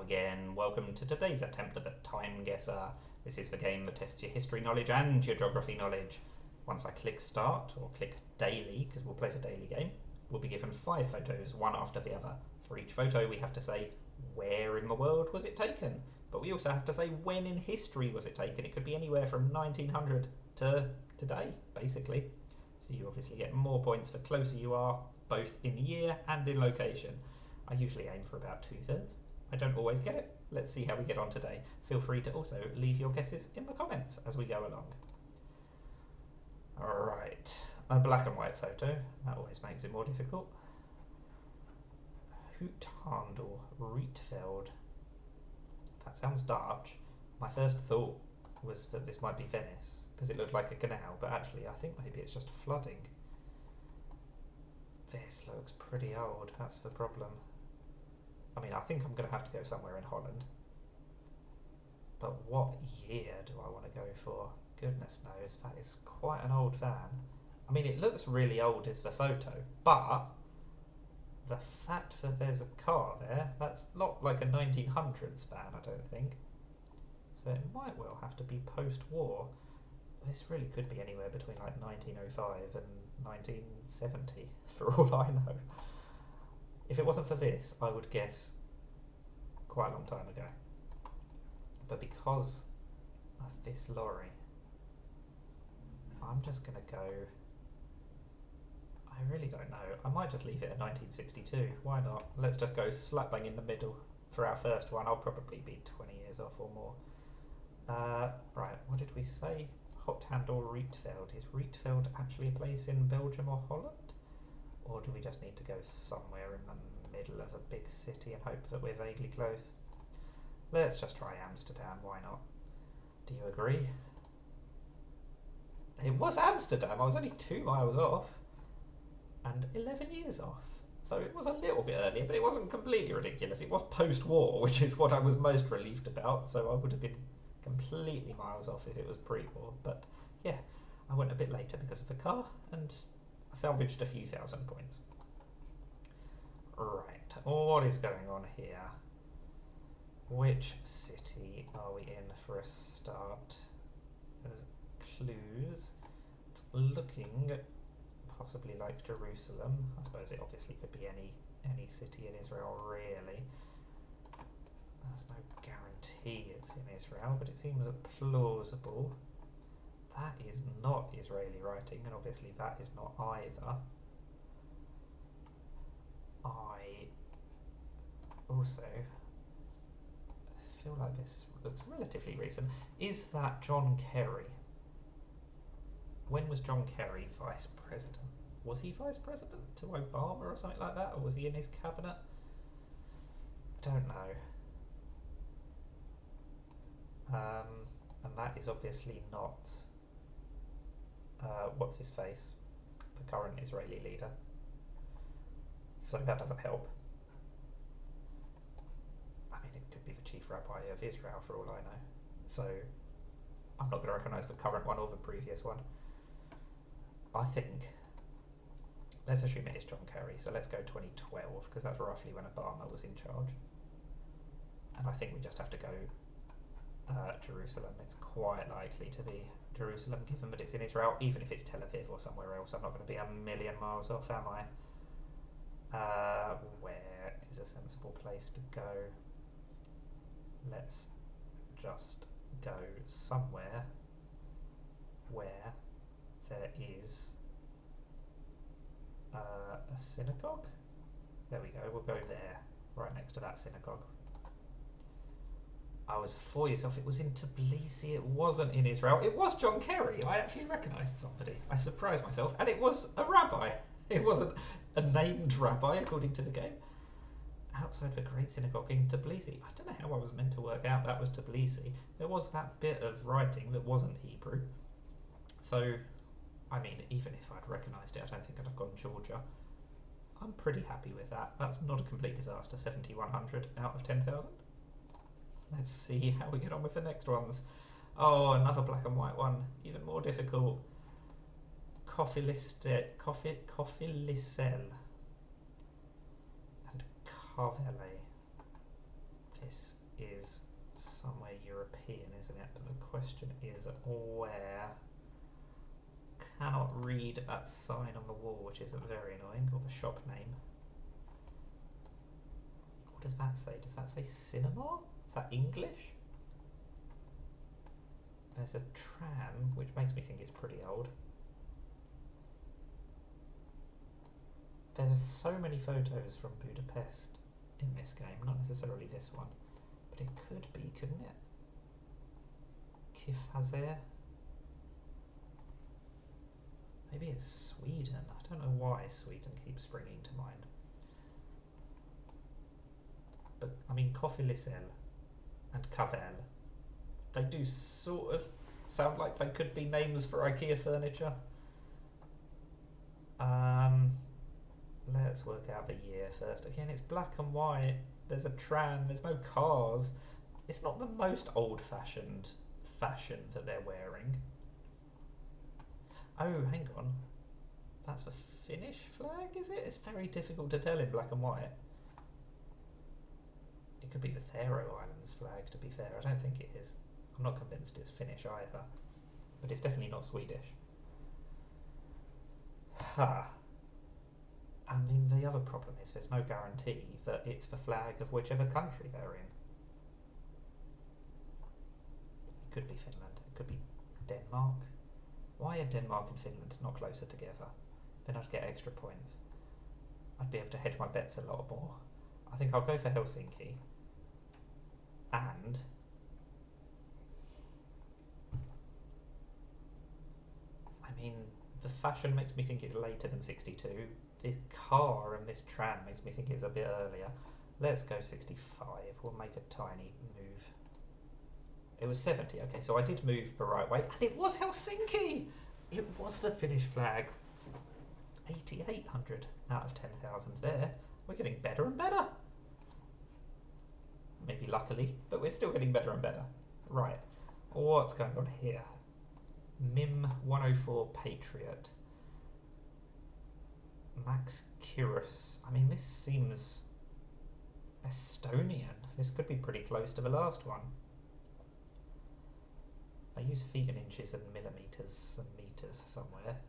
again. Welcome to today's attempt at a time guesser. This is the game that tests your history knowledge and your geography knowledge. Once I click start, or click daily, because we'll play the daily game, we'll be given 5 photos, one after the other. For each photo we have to say where in the world was it taken, but we also have to say when in history was it taken. It could be anywhere from 1900 to today, basically. So you obviously get more points the closer you are, both in year and in location. I usually aim for about 2/3. I don't always get it. Let's see how we get on today. Feel free to also leave your guesses in the comments as we go along. Alright, a black and white photo. That always makes it more difficult. Hoethandel, Rietveld. That sounds Dutch. My first thought was that this might be Venice, because it looked like a canal, but actually I think maybe it's just flooding. This looks pretty old, that's the problem. I mean, I think I'm going to have to go somewhere in Holland. But what year do I want to go for? Goodness knows, that is quite an old van. I mean, it looks really old as the photo, but the fact that there's a car there, that's not like a 1900s van, I don't think. So it might well have to be post-war. This really could be anywhere between like 1905 and 1970, for all I know. If it wasn't for this, I would guess quite a long time ago. But because of this lorry, I'm just going to go... I really don't know. I might just leave it at 1962. Why not? Let's just go slap bang in the middle for our first one. I'll probably be 20 years off or more. Right, what did we say? Hoethandel, Rietveld. Is Rietveld actually a place in Belgium or Holland? Or do we just need to go somewhere in the middle of a big city and hope that we're vaguely close? Let's just try Amsterdam, why not? Do you agree? It was Amsterdam, I was only 2 miles off. And 11 years off. So it was a little bit earlier, but it wasn't completely ridiculous. It was post-war, which is what I was most relieved about, so I would have been completely miles off if it was pre-war. But yeah, I went a bit later because of the car, and I salvaged a few thousand points. Right, what is going on here? Which city are we in for a start? There's clues. It's looking possibly like Jerusalem. I suppose it obviously could be any city in Israel, really. There's no guarantee it's in Israel, but it seems plausible. That is not Israeli writing, and obviously that is not either. I also feel like this looks relatively recent. Is that John Kerry? When was John Kerry vice president? Was he vice president to Obama or something like that? Or was he in his cabinet? Don't know. And that is obviously not what's his face, the current Israeli leader. So that doesn't help. I mean, it could be the chief rabbi of Israel for all I know. So I'm not going to recognise the current one or the previous one. I think, let's assume it is John Kerry, so let's go 2012, because that's roughly when Obama was in charge. And I think we just have to go Jerusalem. It's quite likely to be Jerusalem, given that it's in Israel. Even if it's Tel Aviv or somewhere else, I'm not going to be a million miles off, am I? Where is a sensible place to go? Let's just go somewhere where there is a synagogue. There we go, we'll go there, right next to that synagogue. I was 4 years off. It was in Tbilisi. It wasn't in Israel. It was John Kerry. I actually recognised somebody. I surprised myself, and it was a rabbi. It wasn't a named rabbi, according to the game. Outside the Great Synagogue in Tbilisi. I don't know how I was meant to work out that was Tbilisi. There was that bit of writing that wasn't Hebrew. So, I mean, even if I'd recognised it, I don't think I'd have gone Georgia. I'm pretty happy with that. That's not a complete disaster. 7,100 out of 10,000. Let's see how we get on with the next ones. Oh, another black and white one. Even more difficult. Koffilistel and Carvele. This is somewhere European, isn't it? But the question is where? Cannot read that sign on the wall, which is very annoying, or the shop name. What does that say? Does that say cinema? Is that English? There's a tram, which makes me think it's pretty old. There's so many photos from Budapest in this game, not necessarily this one, but it could be, couldn't it? Kifhazer? Maybe it's Sweden. I don't know why Sweden keeps springing to mind. But, I mean, Koffilisel and Kavel, they do sort of sound like they could be names for IKEA furniture. Let's work out the year first. Again, it's black and white. There's a tram. There's no cars. It's not the most old-fashioned fashion that they're wearing. Oh, hang on. That's the Finnish flag, is it? It's very difficult to tell in black and white. It could be the Faroe Islands flag, to be fair. I don't think it is. I'm not convinced it's Finnish either. But it's definitely not Swedish. Ha. I mean, the other problem is there's no guarantee that it's the flag of whichever country they're in. It could be Finland. It could be Denmark. Why are Denmark and Finland not closer together? Then I'd get extra points. I'd be able to hedge my bets a lot more. I think I'll go for Helsinki. And I mean, the fashion makes me think it's later than 62. This car and this tram makes me think it's a bit earlier. Let's go 65. We'll make a tiny move. It was 70. Okay, so I did move the right way. And it was Helsinki! It was the Finnish flag. 8,800 out of 10,000 there. We're getting better and better. Maybe luckily, but we're still getting better and better. Right, what's going on here? Mim 104 Patriot. Max Kirus. I mean, this seems Estonian. This could be pretty close to the last one. I use feet and inches and millimetres and metres somewhere.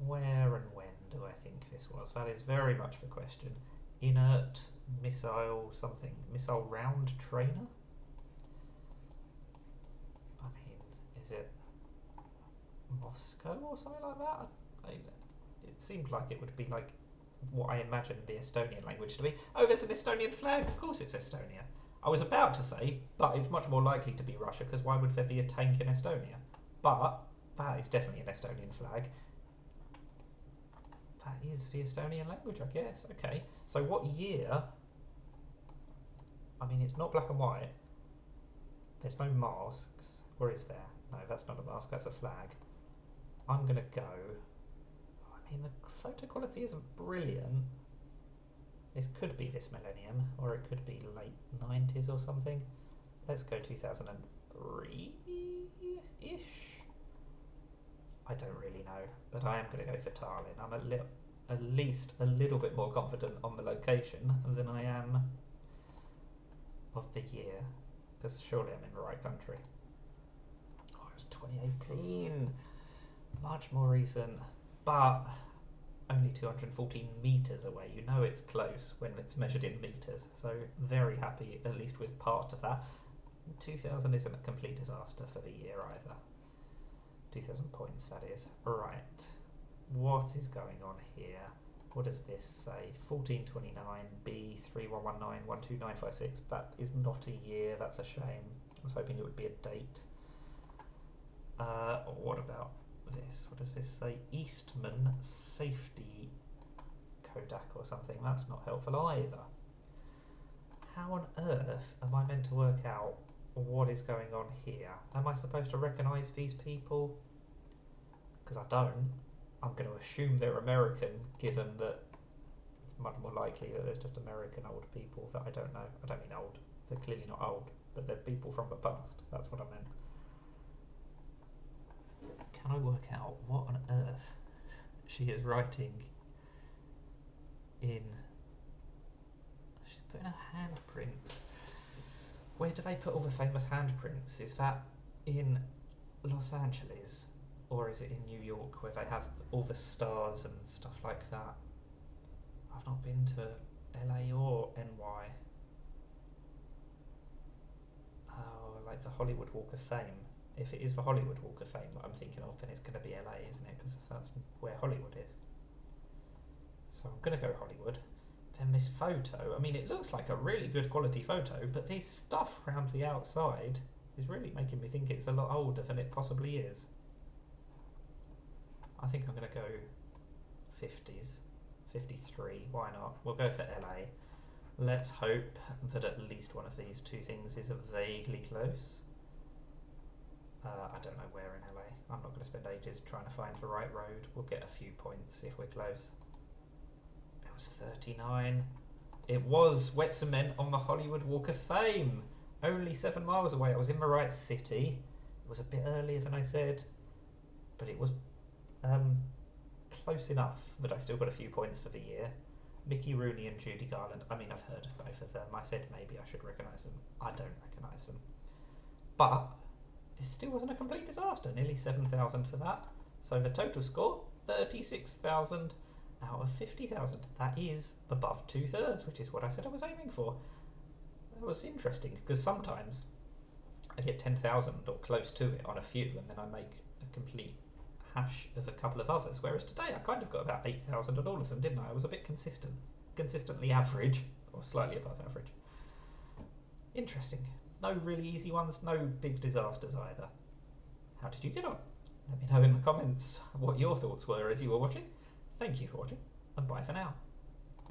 Where and when do I think this was? That is very much the question. Inert missile something. Missile round trainer? I mean, is it Moscow or something like that? It seemed like it would be like what I imagined the Estonian language to be. Oh, there's an Estonian flag. Of course it's Estonia. I was about to say, but it's much more likely to be Russia, because why would there be a tank in Estonia? But that is definitely an Estonian flag. That is the Estonian language, I guess. Okay, so what year? I mean, it's not black and white. There's no masks. Or is there? No, that's not a mask, that's a flag. I'm going to go... I mean, the photo quality isn't brilliant. This could be this millennium, or it could be late 90s or something. Let's go 2003-ish? I don't really know, but I am going to go for Tallinn. I'm at least a little bit more confident on the location than I am of the year, because surely I'm in the right country. Oh, it was 2018. Much more recent, but only 214 metres away. You know it's close when it's measured in metres, so very happy at least with part of that. 2000 isn't a complete disaster for the year either. 2,000 points, that is. Right, what is going on here? What does this say? 1429 B 3119 12956. That is not a year, that's a shame. I was hoping it would be a date. What about this? What does this say? Eastman Safety Kodak or something. That's not helpful either. How on earth am I meant to work out what is going on here? Am I supposed to recognise these people? Because I don't. I'm going to assume they're American, given that it's much more likely that there's just American old people that I don't know. I don't mean old. They're clearly not old, but they're people from the past. That's what I meant. Can I work out what on earth she is writing in do they put all the famous handprints? Is that in Los Angeles? Or is it in New York where they have all the stars and stuff like that? I've not been to LA or NY. Oh, like the Hollywood Walk of Fame. If it is the Hollywood Walk of Fame that I'm thinking of, then it's going to be LA, isn't it? Because that's where Hollywood is. So I'm going to go Hollywood. Then this photo, I mean, it looks like a really good quality photo, but this stuff around the outside is really making me think it's a lot older than it possibly is. I think I'm going to go 50s, 53, why not? We'll go for LA. Let's hope that at least one of these two things is vaguely close. I don't know where in LA. I'm not going to spend ages trying to find the right road. We'll get a few points if we're close. It was 39. It was wet cement on the Hollywood Walk of Fame. Only 7 miles away. I was in the right city. It was a bit earlier than I said, but it was close enough that I still got a few points for the year. Mickey Rooney and Judy Garland. I mean, I've heard of both of them. I said maybe I should recognise them. I don't recognise them. But it still wasn't a complete disaster. Nearly 7,000 for that. So the total score, 36,000 out of 50,000. That is above 2/3, which is what I said I was aiming for. That was interesting, because sometimes I get 10,000 or close to it on a few, and then I make a complete hash of a couple of others, whereas today I kind of got about 8,000 on all of them, didn't I? I was a bit consistently average, or slightly above average. Interesting. No really easy ones, no big disasters either. How did you get on? Let me know in the comments what your thoughts were as you were watching. Thank you for watching, and bye for now.